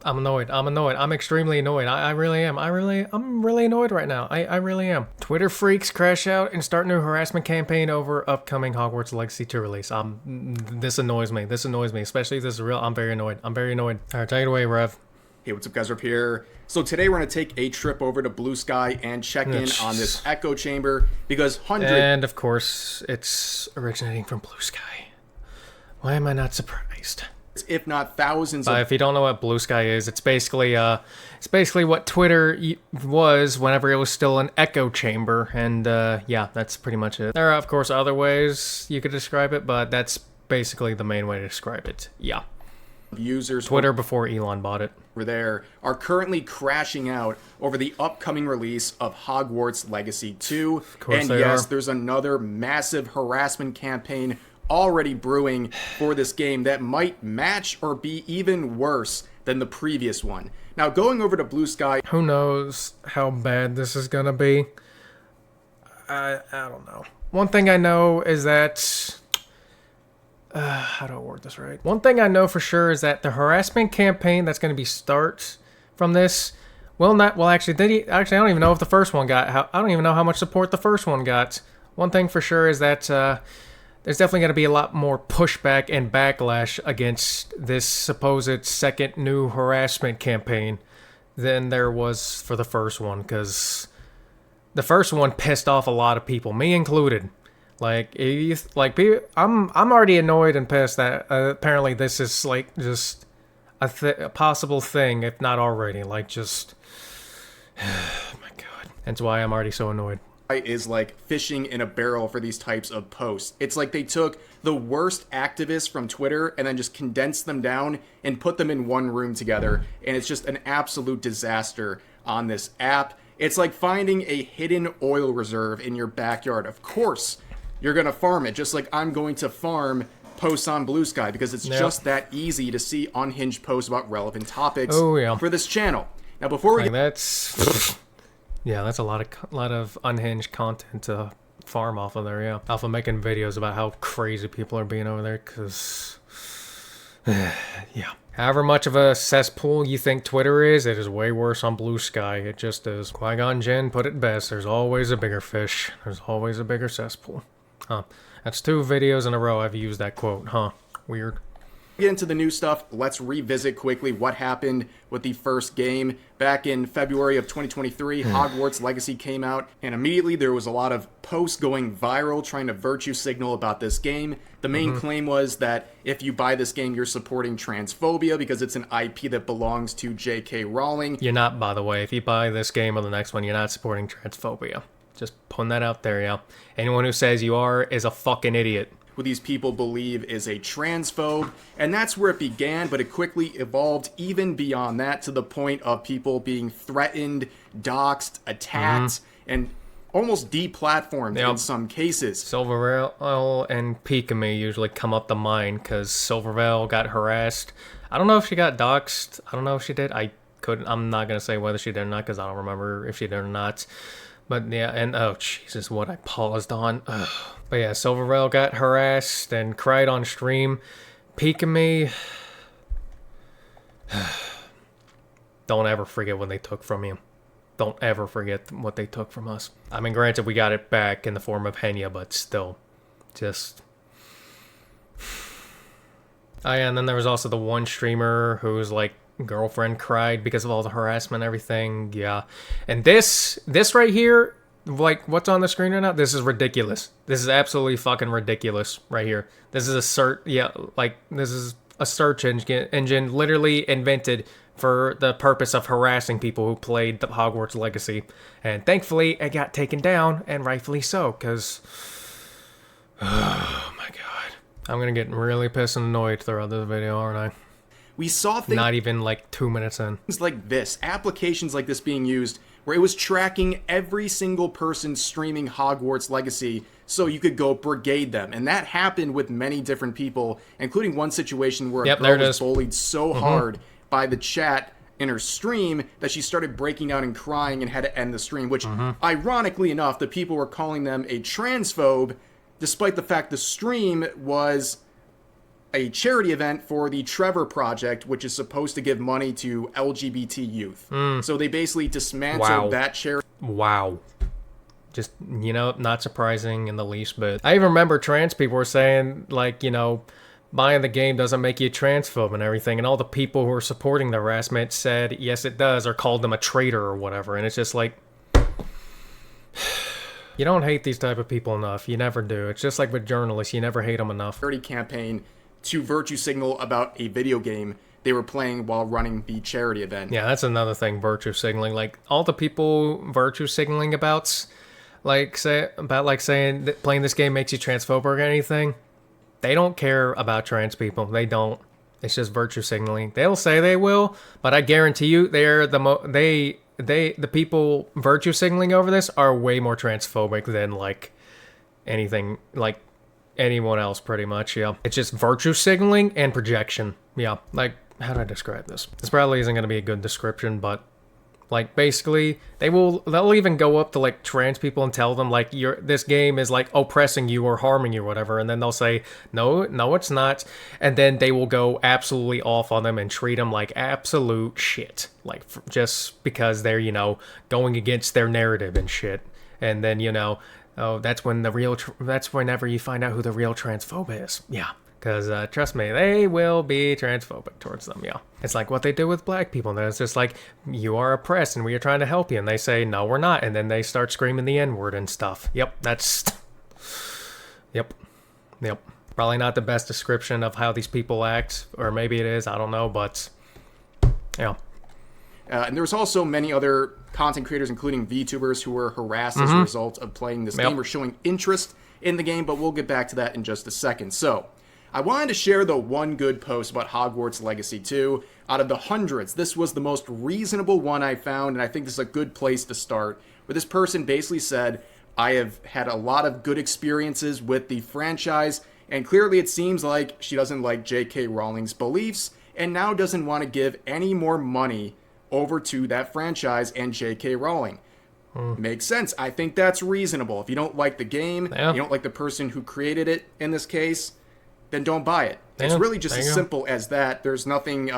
I'm annoyed. I'm annoyed. I'm extremely annoyed. I really am. I'm really annoyed right now. I really am. Twitter freaks crash out and start new harassment campaign over upcoming Hogwarts Legacy 2 release. This annoys me. This annoys me. Especially if this is real. I'm very annoyed. I'm very annoyed. All right, take it away, Rev. Hey, what's up, guys? Rev here. So today we're going to take a trip over to Blue Sky and check in on this echo chamber because hundreds... And of course, it's originating from Blue Sky. Why am I not surprised? If not thousands of... if you don't know what Blue Sky is, it's basically what Twitter was whenever it was still an echo chamber, and yeah, that's pretty much it. There are, of course, other ways you could describe it, but that's basically the main way to describe it. Yeah. Users Twitter before Elon bought it. Over there are currently crashing out over the upcoming release of Hogwarts Legacy 2. Of course and they yes, are. There's another massive harassment campaign already brewing for this game that might match or be even worse than the previous one. Now, going over to Blue Sky... Who knows how bad this is gonna be? I don't know. One thing I know is that... how do I word this right? One thing I know for sure is that the harassment campaign that's going to be start from this will not... Well, actually, I don't even know if the first one got... I don't even know how much support the first one got. One thing for sure is that there's definitely going to be a lot more pushback and backlash against this supposed second new harassment campaign than there was for the first one, because the first one pissed off a lot of people, me included. I'm already annoyed and pissed that apparently this is like just a possible thing, if not already. Like, just oh my god, that's why I'm already so annoyed. Is like fishing in a barrel for these types of posts. It's like they took the worst activists from Twitter and then just condensed them down and put them in one room together, and it's just an absolute disaster on this app. It's like finding a hidden oil reserve in your backyard. Of course you're going to farm it, just like I'm going to farm posts on Blue Sky, because it's just that easy to see unhinged posts about relevant topics for this channel. Now, before we... that's a lot of unhinged content to farm off of there, yeah. Off of making videos about how crazy people are being over there, because... yeah. However much of a cesspool you think Twitter is, it is way worse on Blue Sky. It just is. Qui-Gon Jinn put it best. There's always a bigger fish. There's always a bigger cesspool. Huh. That's 2 videos in a row I've used that quote. Huh. Weird. Get into the new stuff. Let's revisit quickly what happened with the first game. Back in February of 2023, Hogwarts Legacy came out, and immediately there was a lot of posts going viral trying to virtue signal about this game. The main claim was that if you buy this game, you're supporting transphobia because it's an IP that belongs to J.K. Rowling. You're not, by the way. If you buy this game or the next one, you're not supporting transphobia. Just putting that out there, yeah. Anyone who says you are is a fucking idiot. Who these people believe is a transphobe, and that's where it began, but it quickly evolved even beyond that to the point of people being threatened, doxxed, attacked, and almost deplatformed in some cases. Silvervale and Pikami usually come up to mind, because Silvervale got harassed. I don't know if she got doxxed. I don't know if she did. I'm not going to say whether she did or not, because I don't remember if she did or not. But yeah, and oh Jesus, what I paused on. Ugh. But yeah, Silvervale got harassed and cried on stream. Pikami, don't ever forget what they took from you. Don't ever forget what they took from us. I mean, granted, we got it back in the form of Henya, but still, just... Oh yeah, and then there was also the one streamer whose, like, girlfriend cried because of all the harassment and everything. Yeah. And this right here, like, what's on the screen right now, this is ridiculous. This is absolutely fucking ridiculous right here. This is this is a search engine literally invented for the purpose of harassing people who played the Hogwarts Legacy. And thankfully, it got taken down, and rightfully so, because... oh my god. I'm gonna get really pissed and annoyed throughout this video, aren't I? We saw things... Not even, like, 2 minutes in. Things like this, applications like this being used, where it was tracking every single person streaming Hogwarts Legacy so you could go brigade them. And that happened with many different people, including one situation where a girl was bullied so hard by the chat in her stream that she started breaking out and crying and had to end the stream, which, ironically enough, the people were calling them a transphobe, despite the fact the stream was a charity event for the Trevor Project, which is supposed to give money to LGBT youth. So they basically dismantled that charity. Wow. Just, you know, not surprising in the least bit. I even remember trans people were saying, like, you know, buying the game doesn't make you transphobe and everything. And all the people who were supporting the harassment said, yes, it does, or called them a traitor or whatever. And it's just like, you don't hate these type of people enough. You never do. It's just like with journalists. You never hate them enough. Charity campaign to virtue signal about a video game they were playing while running the charity event. Yeah, that's another thing, virtue signaling. Like, all the people virtue signaling about saying that playing this game makes you transphobic or anything, they don't care about trans people. They don't. It's just virtue signaling. They'll say they will, but I guarantee you they're the people virtue signaling over this are way more transphobic than like anything, like anyone else pretty much. Yeah, it's just virtue signaling and projection. Yeah, like, how do I describe this? This probably isn't going to be a good description, but like, basically they'll even go up to like trans people and tell them like, this game is like oppressing you or harming you or whatever, and then they'll say no it's not, and then they will go absolutely off on them and treat them like absolute shit, like just because they're, you know, going against their narrative and shit. And then, you know, that's whenever you find out who the real transphobe is. Yeah. Because, trust me, they will be transphobic towards them, yeah. It's like what they do with black people. And it's just like, you are oppressed and we are trying to help you. And they say, no, we're not. And then they start screaming the N-word and stuff. Yep, that's... Yep. Probably not the best description of how these people act. Or maybe it is, I don't know, but... Yeah. And there was also many other content creators, including VTubers, who were harassed as a result of playing this game or showing interest in the game. But we'll get back to that in just a second. So... I wanted to share the one good post about Hogwarts Legacy 2. Out of the hundreds, this was the most reasonable one I found, and I think this is a good place to start, where this person basically said, I have had a lot of good experiences with the franchise, and clearly it seems like she doesn't like J.K. Rowling's beliefs, and now doesn't want to give any more money over to that franchise and J.K. Rowling. Makes sense. I think that's reasonable. If you don't like the game, you don't like the person who created it in this case, then don't buy it. It's really just as simple as that. There's nothing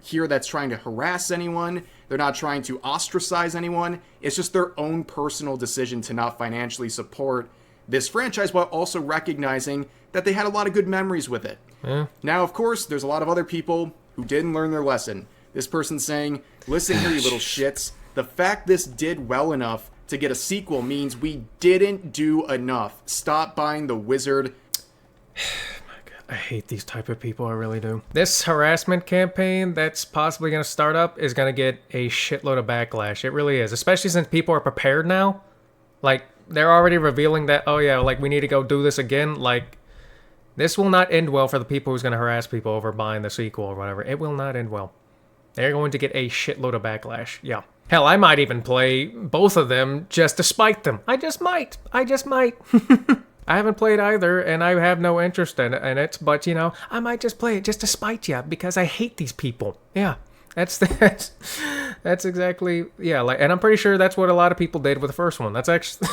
here that's trying to harass anyone. They're not trying to ostracize anyone. It's just their own personal decision to not financially support this franchise while also recognizing that they had a lot of good memories with it. Yeah. Now, of course, there's a lot of other people who didn't learn their lesson. This person's saying, listen here, you little shits. The fact this did well enough to get a sequel means we didn't do enough. Stop buying the wizard. I hate these type of people, I really do. This harassment campaign that's possibly going to start up is going to get a shitload of backlash. It really is, especially since people are prepared now. Like, they're already revealing that, oh yeah, like, we need to go do this again. Like, this will not end well for the people who's going to harass people over buying the sequel or whatever. It will not end well. They're going to get a shitload of backlash, yeah. Hell, I might even play both of them just to spite them. I just might. I haven't played either, and I have no interest in it, but, you know, I might just play it just to spite you, because I hate these people. Yeah, that's exactly, yeah, like, and I'm pretty sure that's what a lot of people did with the first one. That's actually,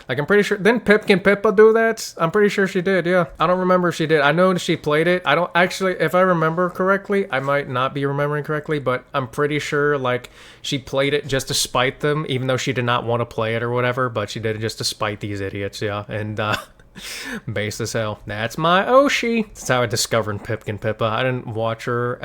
like, I'm pretty sure, didn't Pipkin Pippa do that? I'm pretty sure she did, yeah. I don't remember if she did. I know she played it. I don't, actually, if I remember correctly, I might not be remembering correctly, but I'm pretty sure, like, she played it just to spite them, even though she did not want to play it or whatever, but she did it just to spite these idiots, yeah, and, base as hell. That's my Oshi. That's how I discovered Pipkin Pippa. I didn't watch her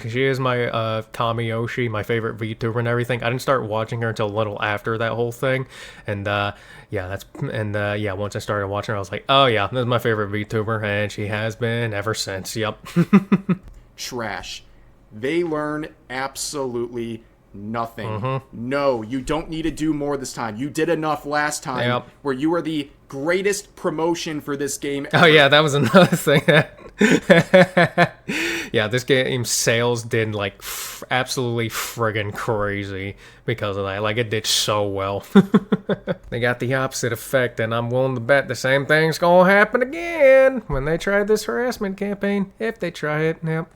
she is my Tommy Oshi, my favorite VTuber and everything. I didn't start watching her until a little after that whole thing. And once I started watching her, I was like, oh yeah, this is my favorite VTuber, and she has been ever since. Yep. Trash. They learn absolutely nothing. No, you don't need to do more this time. You did enough last time where you were the greatest promotion for this game ever. Oh yeah, that was another thing. Yeah, this game sales did like absolutely friggin' crazy because of that. Like, it did so well. They got the opposite effect, and I'm willing to bet the same thing's gonna happen again when they try this harassment campaign. If they try it, yep.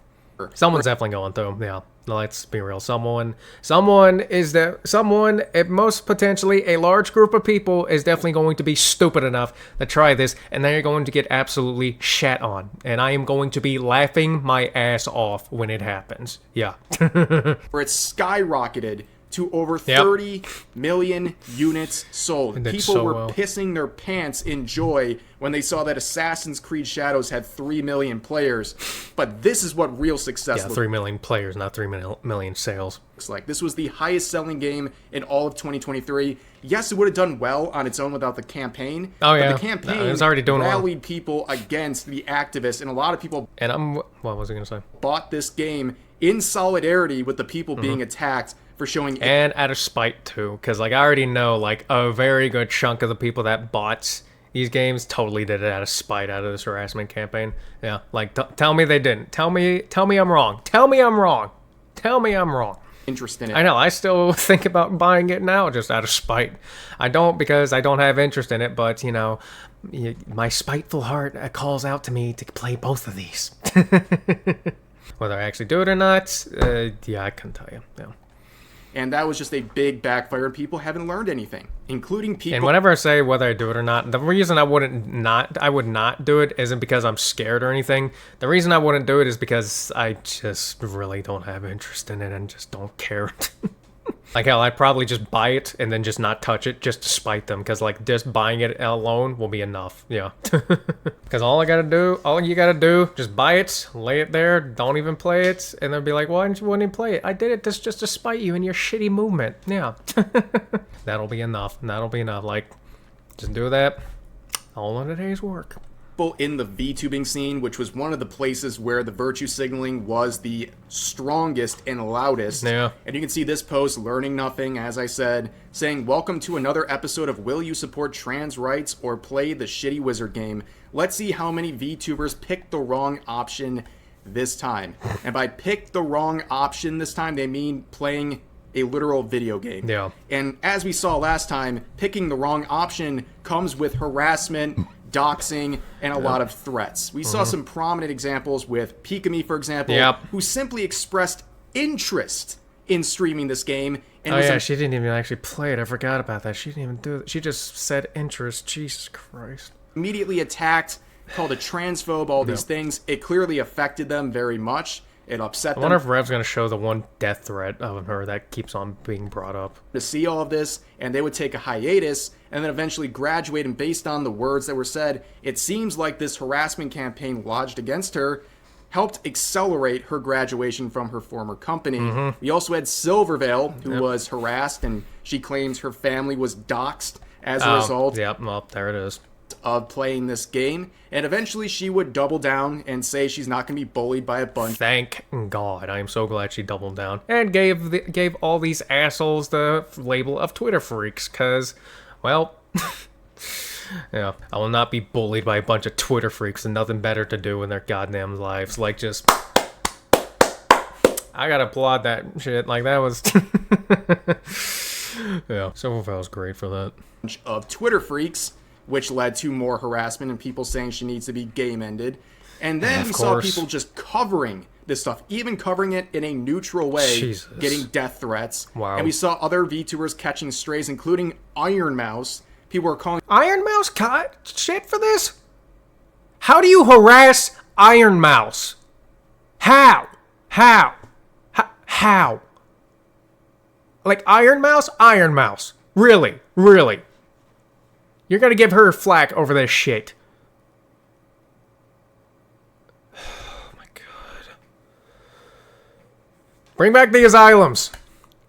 Someone's definitely going through, yeah. let's be real. Someone, at most potentially a large group of people is definitely going to be stupid enough to try this, and they're going to get absolutely shat on. And I am going to be laughing my ass off when it happens. Yeah. Where it's skyrocketed to over 30 million units sold. People were pissing their pants in joy when they saw that Assassin's Creed Shadows had 3 million players. But this is what real success looks like. 3 million players, not 3 million sales. This was the highest selling game in all of 2023. Yes, it would have done well on its own without the campaign. Oh, yeah. But the campaign it was already doing rallied people against the activists, and a lot of people what was I going to say? Bought this game in solidarity with the people being attacked for showing... And out of spite, too, because, like, I already know, like, a very good chunk of the people that bought these games totally did it out of spite, out of this harassment campaign. Yeah, like, tell me they didn't. Tell me I'm wrong. Tell me I'm wrong. Tell me I'm wrong. Interest in it. I know, I still think about buying it now just out of spite. I don't because I don't have interest in it, but, you know, my spiteful heart calls out to me to play both of these. Whether I actually do it or not, yeah, I couldn't tell you. Yeah. And that was just a big backfire, and people haven't learned anything, including people... And whenever I say whether I do it or not, the reason I would not do it isn't because I'm scared or anything. The reason I wouldn't do it is because I just really don't have interest in it and just don't care. Like, hell, I'd probably just buy it and then just not touch it just to spite them, because, like, just buying it alone will be enough. Yeah. Because all you gotta do, just buy it, lay it there, don't even play it, and then be like, why didn't you play it? I did it just to spite you and your shitty movement. Yeah. That'll be enough. Like, just do that. All in a day's work. In the VTubing scene, which was one of the places where the virtue signaling was the strongest and loudest. Yeah. And you can see this post, learning nothing, as I said, saying, "Welcome to another episode of Will You Support Trans Rights or Play the Shitty Wizard Game? Let's see how many VTubers picked the wrong option this time." And by pick the wrong option this time, they mean playing a literal video game. Yeah. And as we saw last time, picking the wrong option comes with harassment, doxing, and a lot of threats. We saw some prominent examples with Pikami, for example, who simply expressed interest in streaming this game. And she didn't even actually play it. I forgot about that. She didn't even do it. She just said interest. Jesus Christ. Immediately attacked, called a transphobe, all these things. It clearly affected them very much. It upset them. I wonder if Rev's going to show the one death threat of her that keeps on being brought up. To see all of this, and they would take a hiatus, and then eventually graduate, and based on the words that were said, it seems like this harassment campaign lodged against her helped accelerate her graduation from her former company. We also had Silvervale, who was harassed, and she claims her family was doxxed as a result. Yep, well, there it is. Of playing this game, and eventually she would double down and say she's not going to be bullied by a bunch. Thank God. I am so glad she doubled down and gave all these assholes the label of Twitter freaks, because, well, yeah, I will not be bullied by a bunch of Twitter freaks and nothing better to do in their goddamn lives. Like, just, I gotta applaud that shit. Like, that was, yeah, Silverfell's great for that. Of Twitter freaks, which led to more harassment and people saying she needs to be game-ended. And then we saw people just covering this stuff, even covering it in a neutral way, getting death threats. Wow. And we saw other VTubers catching strays, including Iron Mouse. People were calling Iron Mouse shit for this? How do you harass Iron Mouse? How? Like, Iron Mouse? Really? You're gonna give her flack over this shit. Oh my God. Bring back the asylums.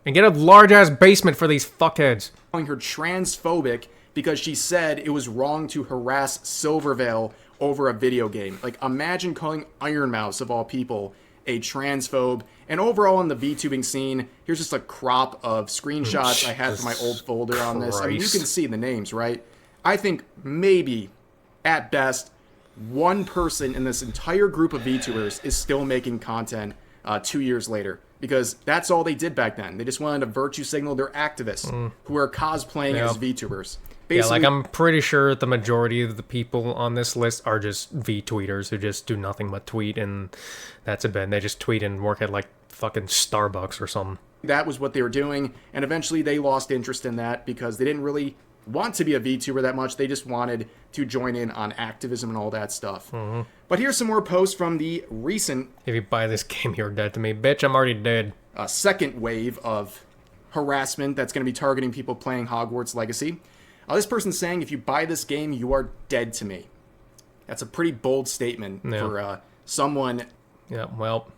And get a large-ass basement for these fuckheads. Calling her transphobic because she said it was wrong to harass Silvervale over a video game. Like, imagine calling Iron Mouse, of all people, a transphobe. And overall in the VTubing scene, here's just a crop of screenshots I had from my old folder on this. I mean, you can see the names, right? I think maybe, at best, one person in this entire group of VTubers is still making content 2 years later. Because that's all they did back then. They just wanted to virtue signal their activists who are cosplaying as VTubers. Basically, I'm pretty sure the majority of the people on this list are just VTweeters who just do nothing but tweet, and that's a bit. They just tweet and work at like fucking Starbucks or something. That was what they were doing, and eventually they lost interest in that because they didn't really want to be a VTuber that much. They just wanted to join in on activism and all that stuff. But here's some more posts from the recent... If you buy this game, you're dead to me. Bitch, I'm already dead. Second wave of harassment that's going to be targeting people playing Hogwarts Legacy. This person's saying, if you buy this game, you are dead to me. That's a pretty bold statement for someone... Yeah, well,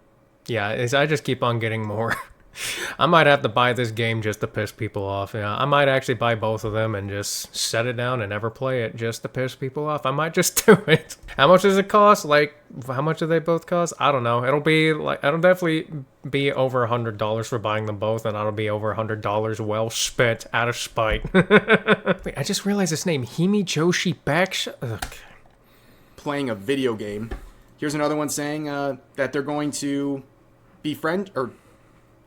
yeah, I just keep on getting more. I might have to buy this game just to piss people off. Yeah, I might actually buy both of them and just set it down and never play it just to piss people off. I might just do it. How much does it cost? Like, how much do they both cost? I don't know. It'll definitely be over $100 for buying them both, and that'll be over $100 well spent out of spite. Wait, I just realized this name, Himi Joshi playing a video game. Here's another one saying that they're going to befriend or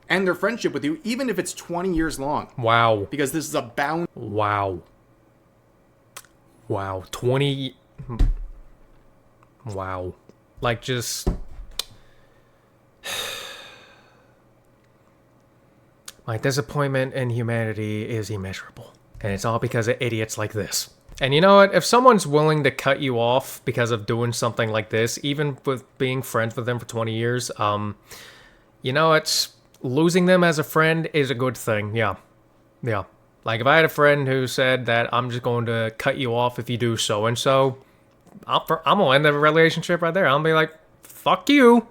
end their friendship with you, even if it's 20 years long. Wow. Because this is a bound... Wow. 20... Wow. Like, just... My disappointment in humanity is immeasurable. And it's all because of idiots like this. And you know what? If someone's willing to cut you off because of doing something like this, even with being friends with them for 20 years, you know, it's... Losing them as a friend is a good thing, yeah. Like, if I had a friend who said that I'm just going to cut you off if you do so-and-so, I'm going to end the relationship right there. I'll be like, fuck you.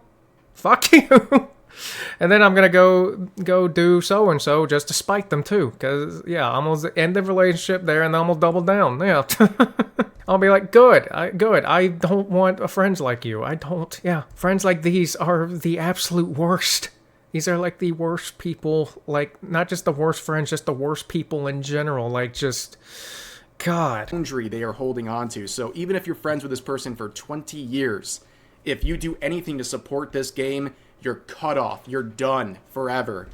And then I'm going to go do so-and-so just to spite them, too. Because, yeah, I'm going to end the relationship there, and then I'm going to double down, yeah. I'll be like, good. I don't want friends like you. I don't, yeah. Friends like these are the absolute worst. These are, like, the worst people, like, not just the worst friends, just the worst people in general, like, just, God. Boundary they are holding on to. So even if you're friends with this person for 20 years, if you do anything to support this game, you're cut off. You're done forever.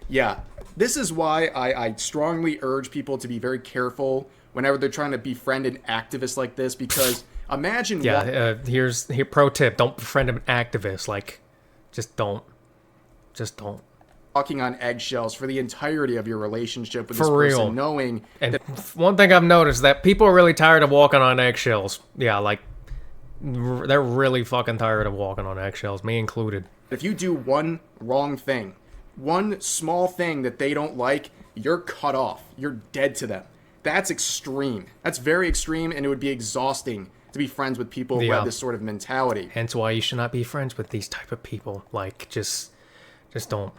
Yeah, this is why I strongly urge people to be very careful whenever they're trying to befriend an activist like this, because imagine... Yeah, here's pro tip. Don't befriend an activist. Like, just don't. Just don't. Walking on eggshells for the entirety of your relationship with this person, knowing... And one thing I've noticed, that people are really tired of walking on eggshells. Yeah, like, they're really fucking tired of walking on eggshells, me included. If you do one wrong thing, one small thing that they don't like, you're cut off. You're dead to them. That's extreme. That's very extreme, and it would be exhausting to be friends with people who have this sort of mentality. Hence why you should not be friends with these type of people. Like, just don't.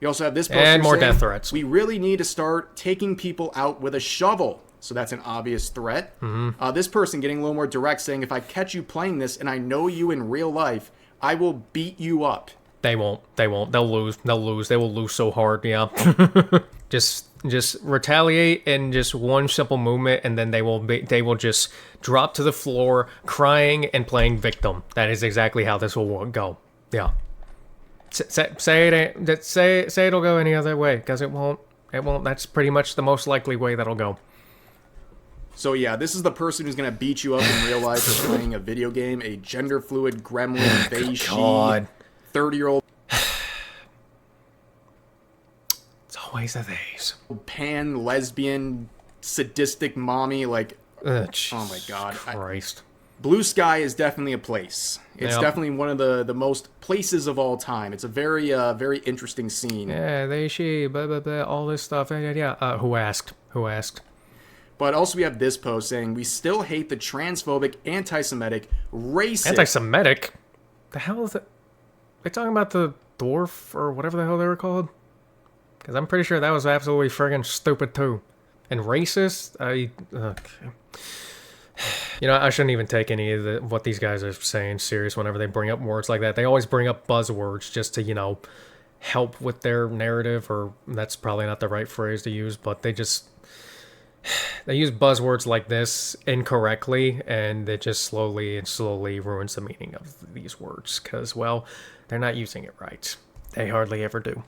We also have this poster and more saying, death threats. We really need to start taking people out with a shovel. So that's an obvious threat. This person getting a little more direct, saying, if I catch you playing this and I know you in real life, I will beat you up. They won't. They'll lose. They will lose so hard, yeah. just retaliate in just one simple movement, and then they will just drop to the floor crying and playing victim. That is exactly how this will go. Yeah. Say it'll go any other way, because it won't. That's pretty much the most likely way that'll go. So yeah, this is the person who's gonna beat you up in real life for playing a video game, a gender fluid gremlin, they, she, 30-year-old. It's always the theys. Pan, lesbian, sadistic mommy, like, oh my god. Christ. Blue Sky is definitely a place. It's definitely one of the most places of all time. It's a very very interesting scene. Yeah, they, she, blah, blah, blah, all this stuff. Yeah. Who asked? But also we have this post saying, we still hate the transphobic, anti-Semitic, racist... Anti-Semitic? The hell is it? They talking about the dwarf or whatever the hell they were called? Because I'm pretty sure that was absolutely friggin' stupid too. And racist? Okay. You know, I shouldn't even take any of what these guys are saying serious whenever they bring up words like that. They always bring up buzzwords just to, you know, help with their narrative, or that's probably not the right phrase to use, but they use buzzwords like this incorrectly, and it just slowly ruins the meaning of these words, because, well, they're not using it right. They hardly ever do.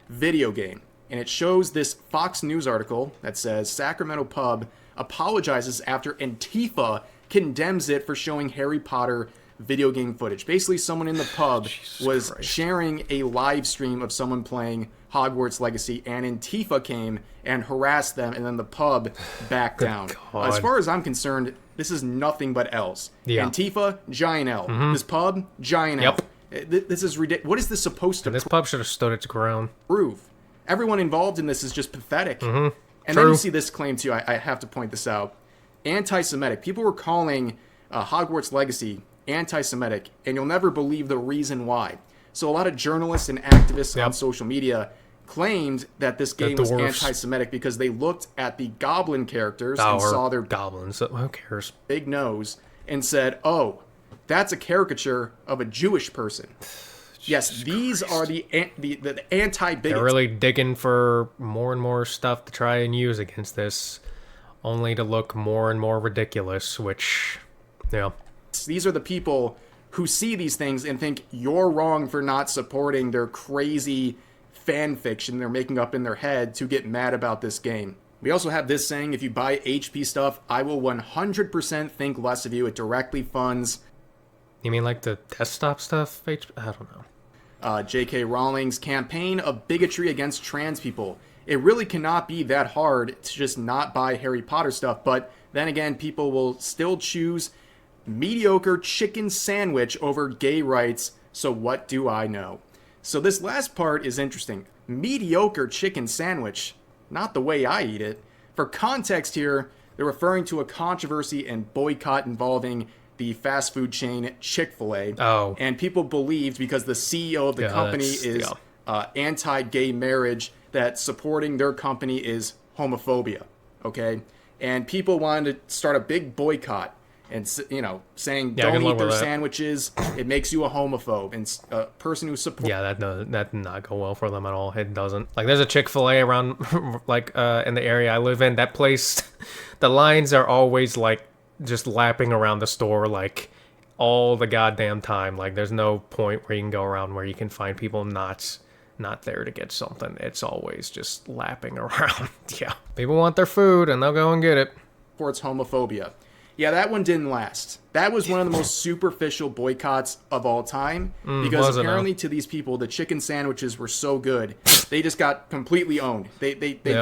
Video game. And it shows this Fox News article that says Sacramento pub apologizes after Antifa condemns it for showing Harry Potter video game footage. Basically, someone in the pub was Christ. sharing a live stream of someone playing Hogwarts Legacy, and Antifa came and harassed them, and then the pub backed down. God. As far as I'm concerned, this is nothing but L's. Yeah. Antifa, giant L. This pub, giant Yep. L. This is ridiculous. What is this supposed to This pub should have stood its ground. prove? Everyone involved in this is just pathetic. And then True. you see this claim too. I have to point this out. Anti-Semitic. People were calling Hogwarts Legacy anti-Semitic, and you'll never believe the reason why. So a lot of journalists and activists on social media claimed that this game was dwarfs. anti-Semitic because they looked at the goblin characters and Or saw their goblins. Who cares? big nose and said, "Oh, that's a caricature of a Jewish person." Yes, these are the anti-bigots. They're really digging for more and more stuff to try and use against this, only to look more and more ridiculous, which, yeah. These are the people who see these things and think you're wrong for not supporting their crazy fan fiction they're making up in their head to get mad about this game. We also have this saying, if you buy HP stuff, I will 100% think less of you. It directly funds... You mean like the desktop stuff? I don't know. J.K. Rowling's campaign of bigotry against trans people. It really cannot be that hard to just not buy Harry Potter stuff, but then again, people will still choose mediocre chicken sandwich over gay rights, so what do I know? So this last part is interesting. Mediocre chicken sandwich, not the way I eat it. For context here, they're referring to a controversy and boycott involving the fast food chain Chick-fil-A. Oh. And people believed, because the CEO of the company is anti-gay marriage, that supporting their company is homophobia. Okay? And people wanted to start a big boycott and, saying, don't eat their sandwiches, it makes you a homophobe. And a person who supports... Yeah, that did not go well for them at all. It doesn't. Like, there's a Chick-fil-A around, in the area I live in. That place, the lines are always, just lapping around the store, all the goddamn time. There's no point where you can go around where you can find people not there to get something. It's always just lapping around. Yeah. People want their food, and they'll go and get it. Supports homophobia. Yeah, that one didn't last. That was one of the most superficial boycotts of all time, because apparently to these people, the chicken sandwiches were so good, they just got completely owned. They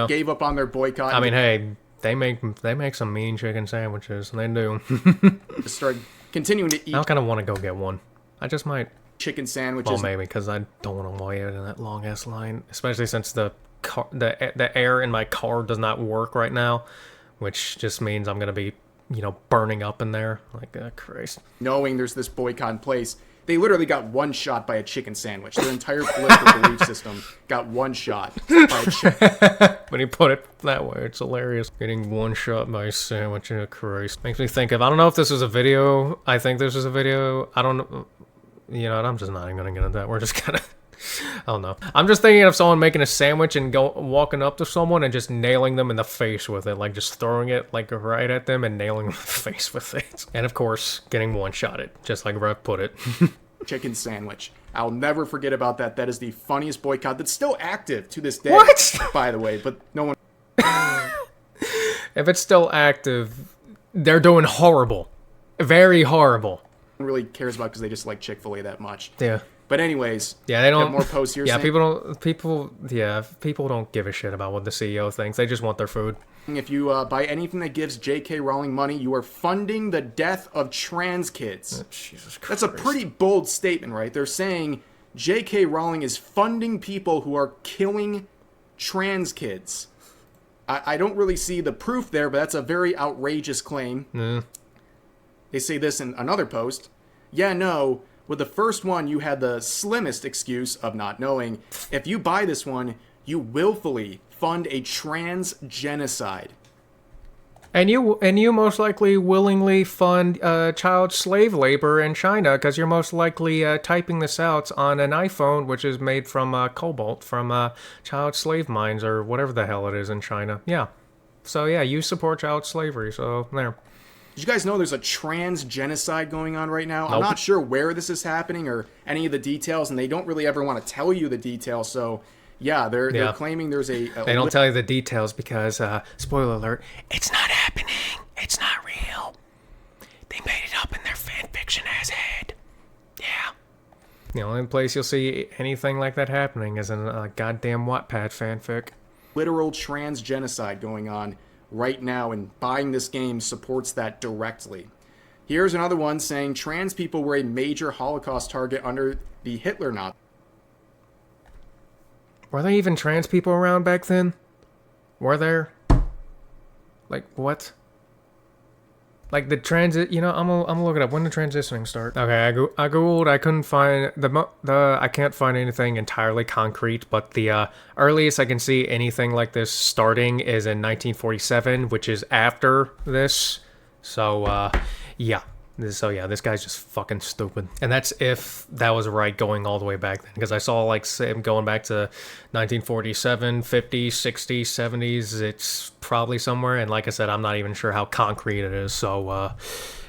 gave up on their boycott. I mean, hey, they make some mean chicken sandwiches, and they do. Just start continuing to eat. I kind of want to go get one. I just might. Chicken sandwiches. Well, maybe, because I don't want to wait in that long ass line, especially since the air in my car does not work right now, which just means I'm gonna be, burning up in there. Christ. Knowing there's this boycott in place, they literally got one shot by a chicken sandwich. Their entire political belief system got one shot by a chicken. When you put it that way, it's hilarious. Getting one shot by a sandwich, Christ. Makes me think of, I don't know if this was a video. I think this was a video. I don't know. I'm just not even going to get into that. We're just going to... I don't know. I'm just thinking of someone making a sandwich and walking up to someone and just nailing them in the face with it. Just throwing it, right at them and nailing them in the face with it. And, of course, getting one-shotted, just like Rev put it. Chicken sandwich. I'll never forget about that. That is the funniest boycott that's still active to this day. What? By the way, but no one... If it's still active, they're doing horrible. Very horrible. really cares about, because they just like Chick-fil-A that much. Yeah. But anyways, yeah, they don't have more posts here. Yeah, people don't give a shit about what the CEO thinks. They just want their food. If you buy anything that gives J.K. Rowling money, you are funding the death of trans kids. Oh, Jesus Christ. That's a pretty bold statement, right? They're saying J.K. Rowling is funding people who are killing trans kids. I don't really see the proof there, but that's a very outrageous claim. Mm. They say this in another post. Yeah, no, with the first one, you had the slimmest excuse of not knowing. If you buy this one, you willfully fund a trans genocide. And you most likely willingly fund child slave labor in China, because you're most likely typing this out on an iPhone, which is made from cobalt from child slave mines or whatever the hell it is in China. Yeah. So yeah, you support child slavery. So there. Did you guys know there's a trans genocide going on right now? Nope. I'm not sure where this is happening or any of the details, and they don't really ever want to tell you the details. So yeah, they're claiming there's a they don't tell you the details because, spoiler alert, it's not happening. It's not real. They made it up in their fan fiction ass head. The only place you'll see anything like that happening is in a goddamn Wattpad fanfic. Literal trans genocide going on right now, and buying this game supports that directly. Here's another one saying trans people were a major Holocaust target under the Hitler Nazi. Were there even trans people around back then? Were there? Like, what? Like, the transit, I'm gonna look it up. When did transitioning start? Okay, I googled, I couldn't find, I can't find anything entirely concrete, but the earliest I can see anything like this starting is in 1947, which is after this. So, yeah. This guy's just fucking stupid. And that's if that was right going all the way back then. Because I saw, like, him going back to 1947, 50s, 60s, 70s. It's probably somewhere. And like I said, I'm not even sure how concrete it is. So,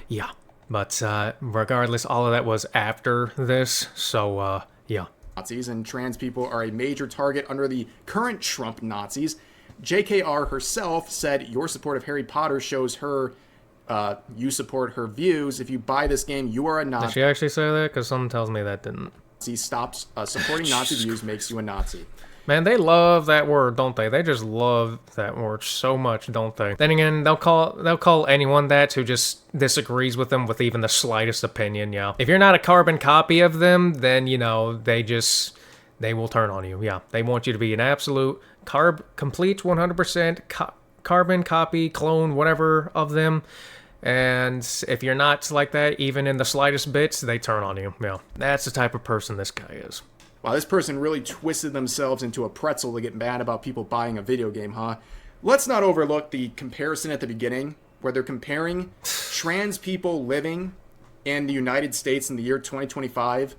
yeah. But regardless, all of that was after this. So, yeah. Nazis and trans people are a major target under the current Trump Nazis. JKR herself said your support of Harry Potter shows her you support her views. If you buy this game, you are a Nazi. Did she actually say that? Because someone tells me that didn't. Stops supporting Nazi views makes you a Nazi. Man, they love that word, don't they? They just love that word so much, don't they? Then again, they'll call anyone that who just disagrees with them with even the slightest opinion, yeah. If you're not a carbon copy of them, then, they will turn on you, yeah. They want you to be an absolute complete 100% carbon copy, clone, whatever of them. And if you're not like that, even in the slightest bits, they turn on you. Yeah, that's the type of person this guy is. Wow, this person really twisted themselves into a pretzel to get mad about people buying a video game, huh? Let's not overlook the comparison at the beginning, where they're comparing trans people living in the United States in the year 2025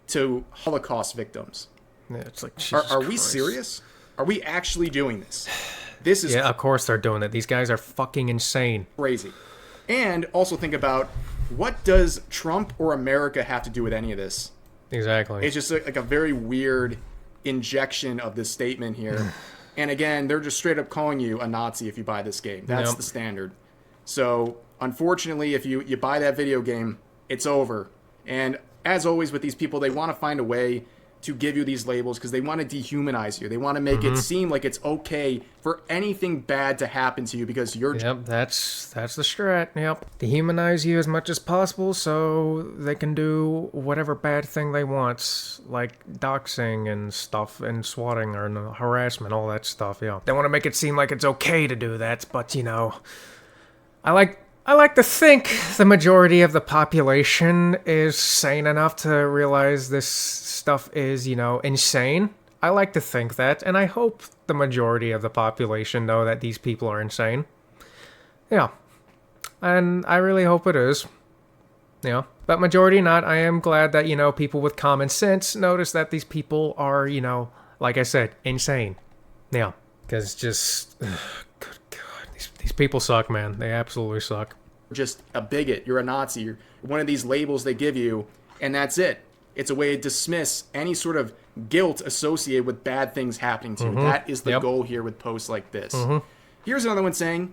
to Holocaust victims. Yeah, it's like, are we serious? Are we actually doing this? This is... Yeah, of course they're doing it. These guys are fucking insane. Crazy. And also think about, what does Trump or America have to do with any of this? Exactly. It's just like a very weird injection of this statement here. And again, they're just straight up calling you a Nazi if you buy this game. That's the standard. So, unfortunately, if you buy that video game, it's over. And as always with these people, they want to find a way to give you these labels because they want to dehumanize you. They want to make it seem like it's okay for anything bad to happen to you because you're... Yep, that's the strat, yep. Dehumanize you as much as possible so they can do whatever bad thing they want, like doxing and stuff, and swatting or harassment, all that stuff, yeah. They want to make it seem like it's okay to do that, but, I like to think the majority of the population is sane enough to realize this stuff is, insane. I like to think that, and I hope the majority of the population know that these people are insane. Yeah. And I really hope it is. Yeah. But majority not. I am glad that, people with common sense notice that these people are, like I said, insane. Yeah. Because just... good God. These people suck, man. They absolutely suck. Just a bigot. You're a Nazi. You're one of these labels they give you, and that's it. It's a way to dismiss any sort of guilt associated with bad things happening to you. That is the goal here with posts like this. Here's another one saying,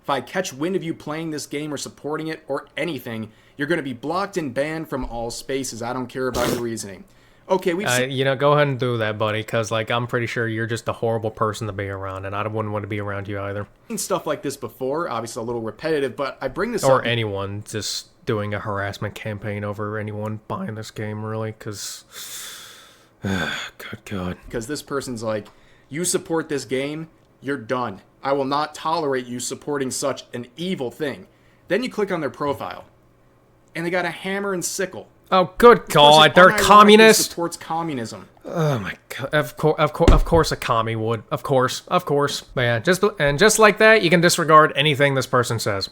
if I catch wind of you playing this game or supporting it or anything, you're going to be blocked and banned from all spaces. I don't care about your reasoning. Okay, we've seen... go ahead and do that, buddy, because, I'm pretty sure you're just a horrible person to be around, and I wouldn't want to be around you either. Seen stuff like this before, obviously a little repetitive, but I bring this up... Or anyone just doing a harassment campaign over anyone buying this game, really, because... good God. Because this person's like, you support this game, you're done. I will not tolerate you supporting such an evil thing. Then you click on their profile, and they got a hammer and sickle. Oh, good God! They're communist. Supports communism. Oh my God! Of course, a commie would. Of course. But yeah, just like that, you can disregard anything this person says.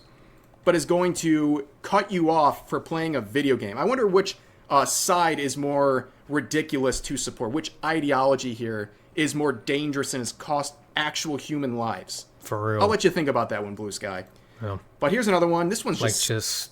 But is going to cut you off for playing a video game. I wonder which side is more ridiculous to support. Which ideology here is more dangerous and has cost actual human lives? For real. I'll let you think about that one, Blue Sky. Yeah. But here's another one. This one's Like, just... just,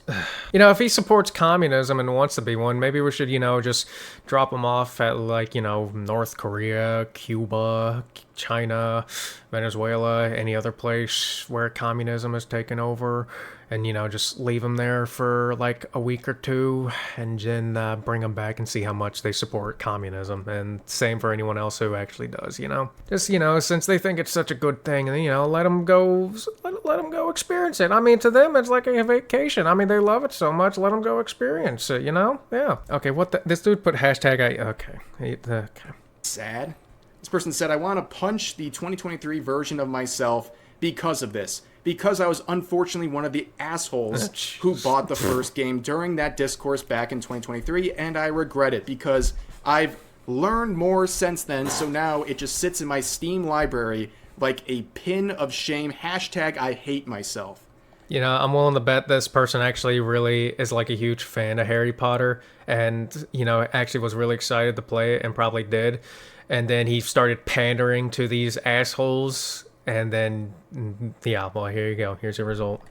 if he supports communism and wants to be one, maybe we should, just drop him off at, like, North Korea, Cuba, China, Venezuela, any other place where communism has taken over, and, just leave him there for, like, a week or two, and then bring him back and see how much they support communism, and same for anyone else who actually does, Just, since they think it's such a good thing, and, let them go experience it. I mean, to them, it's like a vacation. I mean, they love it so much, let them go experience it, Yeah. Okay, this dude put hashtag okay. sad. This person said, I want to punch the 2023 version of myself because of this. Because I was unfortunately one of the assholes who bought the first game during that discourse back in 2023, and I regret it because I've learned more since then, so now it just sits in my Steam library like a pin of shame. Hashtag I hate myself. I'm willing to bet this person actually really is like a huge fan of Harry Potter and, actually was really excited to play it and probably did. And then he started pandering to these assholes. And then, well, here you go. Here's the result.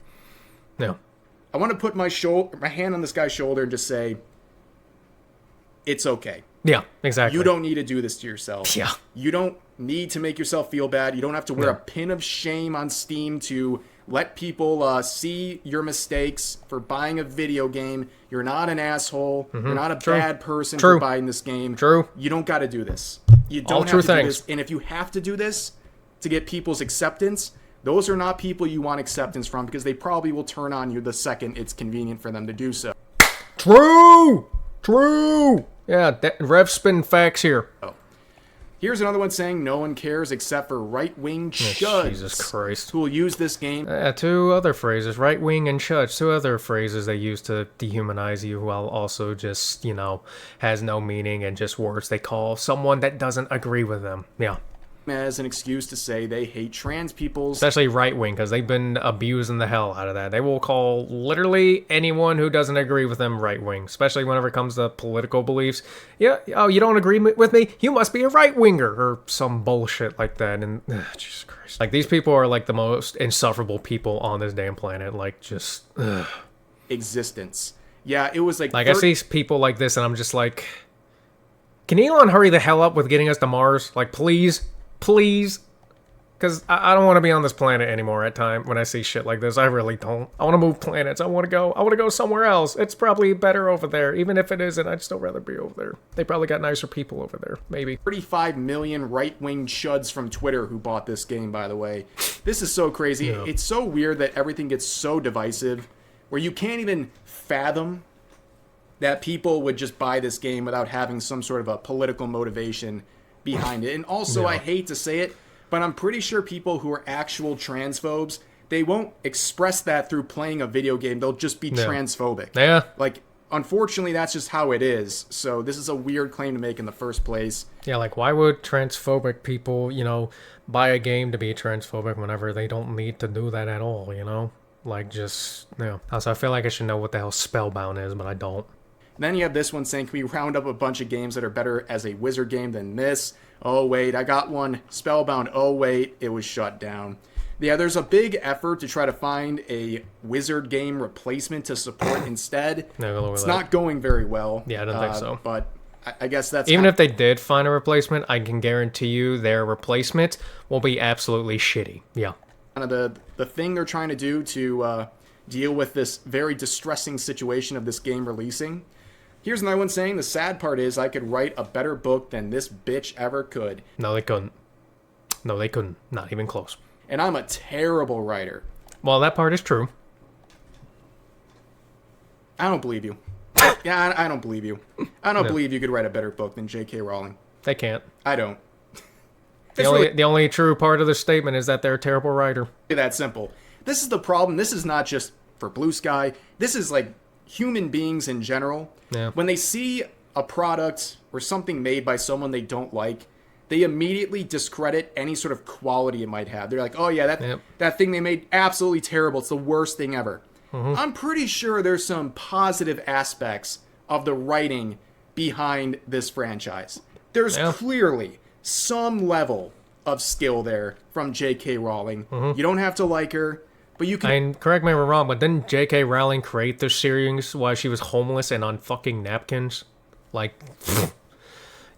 No. I want to put my hand on this guy's shoulder and just say, it's okay. Yeah, exactly. You don't need to do this to yourself. Yeah. You don't need to make yourself feel bad. You don't have to wear a pin of shame on Steam to let people see your mistakes for buying a video game. You're not an asshole. Mm-hmm. You're not a bad person for buying this game. True. You don't got to do this. You don't All have true to things. do this. And if you have to do this to get people's acceptance, those are not people you want acceptance from because they probably will turn on you the second it's convenient for them to do so. True. Yeah, Rev spin facts here. Here's another one saying no one cares except for right-wing chuds. Jesus Christ. Who will use this game. Two other phrases, right-wing and chuds. Two other phrases they use to dehumanize you while also just, has no meaning and just words they call someone that doesn't agree with them. Yeah. As an excuse to say they hate trans people. Especially right-wing, because they've been abusing the hell out of that. They will call literally anyone who doesn't agree with them right-wing, especially whenever it comes to political beliefs. Yeah, oh, you don't agree with me? You must be a right-winger, or some bullshit like that. And, Jesus Christ. Like, these people are, like, the most insufferable people on this damn planet. Like, just, existence. Yeah, it was like... I see people like this, and I'm just like, can Elon hurry the hell up with getting us to Mars? Like, please? Please, because I don't want to be on this planet anymore at time when I see shit like this. I really don't. I want to move planets. I want to go somewhere else. It's probably better over there. Even if it isn't, I'd still rather be over there. They probably got nicer people over there, maybe. 35 million right-wing chuds from Twitter who bought this game, by the way. This is so crazy. Yeah. It's so weird that everything gets so divisive where you can't even fathom that people would just buy this game without having some sort of a political motivation behind it. And also, I hate to say it, but I'm pretty sure people who are actual transphobes, they won't express that through playing a video game. They'll just be transphobic. Yeah. Like, unfortunately, that's just how it is. So this is a weird claim to make in the first place. Yeah, like, why would transphobic people, buy a game to be transphobic whenever they don't need to do that at all, Like, just, Also, I feel like I should know what the hell Spellbound is, but I don't. Then you have this one saying, can we round up a bunch of games that are better as a wizard game than this? Oh, wait, I got one. Spellbound. Oh, wait, it was shut down. Yeah, there's a big effort to try to find a wizard game replacement to support instead. It's not going very well. Yeah, I don't think so. But I guess that's... Even if they did find a replacement, I can guarantee you their replacement will be absolutely shitty. Yeah. Kind of the thing they're trying to do to deal with this very distressing situation of this game releasing. Here's another one saying, the sad part is I could write a better book than this bitch ever could. No, they couldn't. No, they couldn't. Not even close. And I'm a terrible writer. Well, that part is true. I don't believe you. Yeah, I don't believe you. I don't believe you could write a better book than J.K. Rowling. They can't. I don't. The only true part of the statement is that they're a terrible writer. That simple. This is the problem. This is not just for Blue Sky. This is like human beings in general. Yeah. When they see a product or something made by someone they don't like, they immediately discredit any sort of quality it might have. They're like, oh yeah, that thing they made, absolutely terrible. It's the worst thing ever. Mm-hmm. I'm pretty sure there's some positive aspects of the writing behind this franchise. There's clearly some level of skill there from J.K. Rowling. Mm-hmm. You don't have to like her, But you can And correct me if I'm wrong, but didn't J.K. Rowling create this series while she was homeless and on fucking napkins? Like,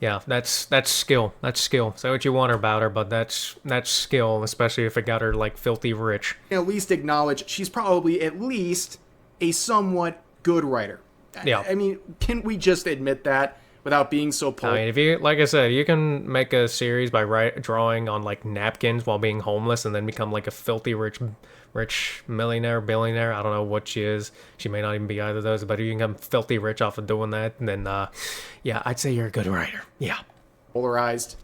yeah, that's skill. That's skill. Say what you want about her, but that's skill, especially if it got her like filthy rich. at least acknowledge she's probably at least a somewhat good writer. Yeah. I mean, can we just admit that without being so I mean, if you, like I said, you can make a series by drawing on like napkins while being homeless, and then become like a filthy rich millionaire, billionaire. I don't know what she is. She may not even be either of those, but if you can become filthy rich off of doing that, then yeah, I'd say you're a good writer. Yeah. polarized.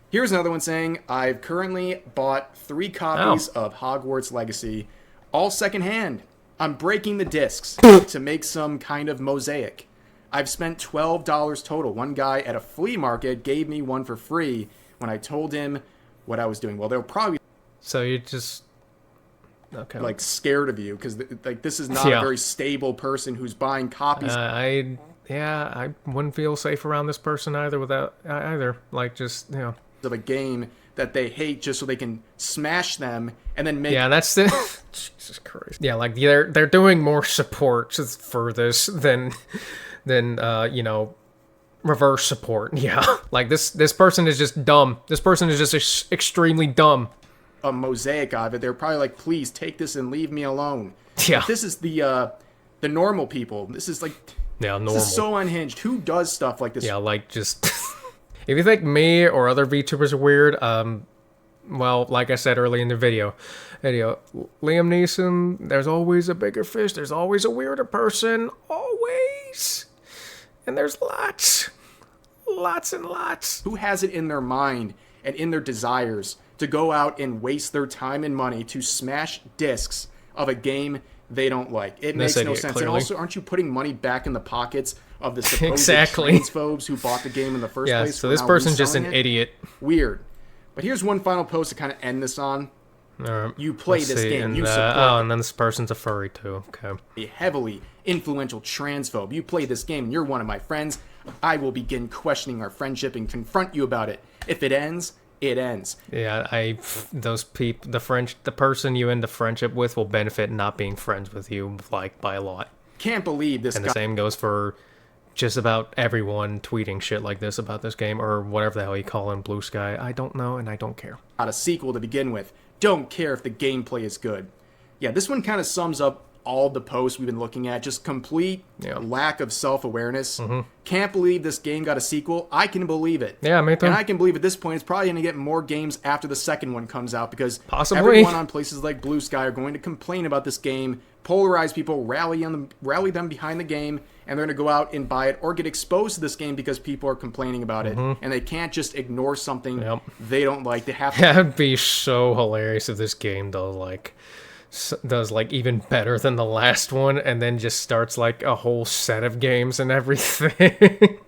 Here's another one saying, I've currently bought 3 copies of Hogwarts Legacy, all secondhand. I'm breaking the discs to make some kind of mosaic. I've spent $12 total. One guy at a flea market gave me one for free when I told him what I was doing. Well, they'll probably So you just okay. like scared of you because like this is not a very stable person who's buying copies I wouldn't feel safe around this person either. Like just of a game that they hate just so they can smash them and then make that's the Jesus Christ. Yeah, like they're doing more support for this than reverse support. Yeah. Like this person is just dumb. This person is just extremely dumb. a mosaic of it. They're probably like, please take this and leave me alone. Yeah. But this is the normal people. This is like normal. This is so unhinged. Who does stuff like this? Yeah, like just if you think me or other VTubers are weird, well, like I said early in the video, Liam Neeson, there's always a bigger fish. There's always a weirder person. Always. And there's lots and lots. Who has it in their mind and in their desires to go out and waste their time and money to smash discs of a game they don't like? It makes no sense. Clearly. And also, aren't you putting money back in the pockets of the supposed Exactly. transphobes who bought the game in the first place? So this person's just an idiot. Weird. But here's one final post to kind of end this on. You play this game. And, you support and then this person's a furry too. Okay. a heavily influential transphobe. You play this game and you're one of my friends. I will begin questioning our friendship and confront you about it. If it ends, it ends. Yeah, the person you end the friendship with will benefit not being friends with you, like, by a lot. Can't believe this And guy. the same goes for just about everyone tweeting shit like this about this game, or whatever the hell you call in Blue Sky. I don't know, and I don't care. Got a sequel to begin with. Don't care if the gameplay is good. Yeah, this one kind of sums up all the posts we've been looking at. Just complete lack of self-awareness. Can't believe this game got a sequel. I can believe it. Yeah, me too. And I can believe at this point it's probably going to get more games after the second one comes out because Possibly. everyone on places like Blue Sky are going to complain about this game, polarize people, rally them behind the game, and they're going to go out and buy it or get exposed to this game because people are complaining about it. And they can't just ignore something they don't like. They have to. That'd be so hilarious if this game does even better than the last one, and then just starts like a whole set of games and everything.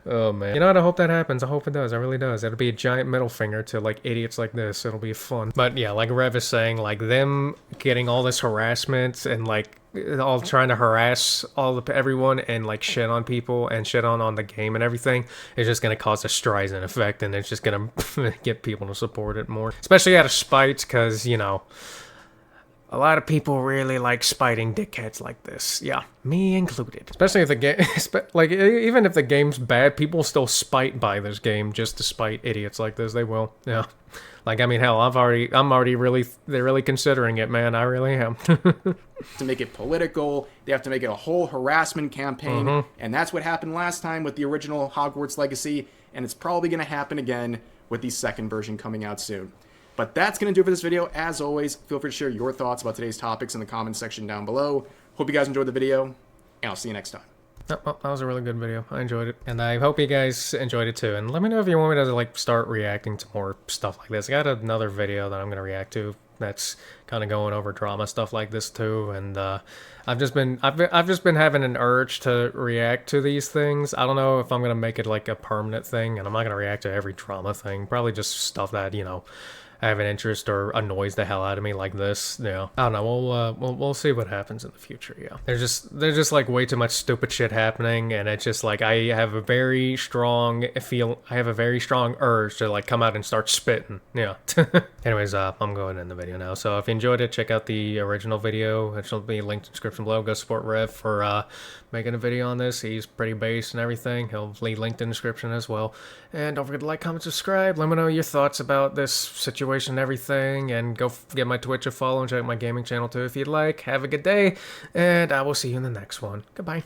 Oh man, you know what? I hope that happens. I hope it does. I really does. It'll be a giant middle finger to like idiots like this. It'll be fun. But yeah, like Rev is saying, like them getting all this harassment and like all trying to harass everyone and like shit on people and shit on the game and everything is just gonna cause a Streisand effect, and it's just gonna get people to support it more, especially out of spite, because a lot of people really like spiting dickheads like this. Yeah, me included. Especially if the game, like, even if the game's bad, people still spite buy this game just to spite idiots like this. They will. Yeah. Like, I mean, hell, they're really considering it, man. I really am. To make it political, they have to make it a whole harassment campaign, and that's what happened last time with the original Hogwarts Legacy, and it's probably going to happen again with the second version coming out soon. But that's going to do it for this video. As always, feel free to share your thoughts about today's topics in the comments section down below. Hope you guys enjoyed the video, and I'll see you next time. Well, that was a really good video. I enjoyed it. And I hope you guys enjoyed it too. And let me know if you want me to like start reacting to more stuff like this. I got another video that I'm going to react to that's kind of going over drama stuff like this too. And I've just been having an urge to react to these things. I don't know if I'm going to make it like a permanent thing, and I'm not going to react to every drama thing. Probably just stuff that, have an interest or annoys the hell out of me like this. Yeah, I don't know. We'll see what happens in the future. Yeah, there's just like way too much stupid shit happening, and it's just like I have a very strong urge to like come out and start spitting. Yeah. Anyways, I'm going to end the video now. So if you enjoyed it, check out the original video, which will be linked in the description below. Go support Rev for making a video on this. He's pretty based and everything. He'll be linked in the description as well. And don't forget to like, comment, subscribe. Let me know your thoughts about this situation and everything. And go get my Twitch a follow and check out my gaming channel too if you'd like. Have a good day, and I will see you in the next one. Goodbye.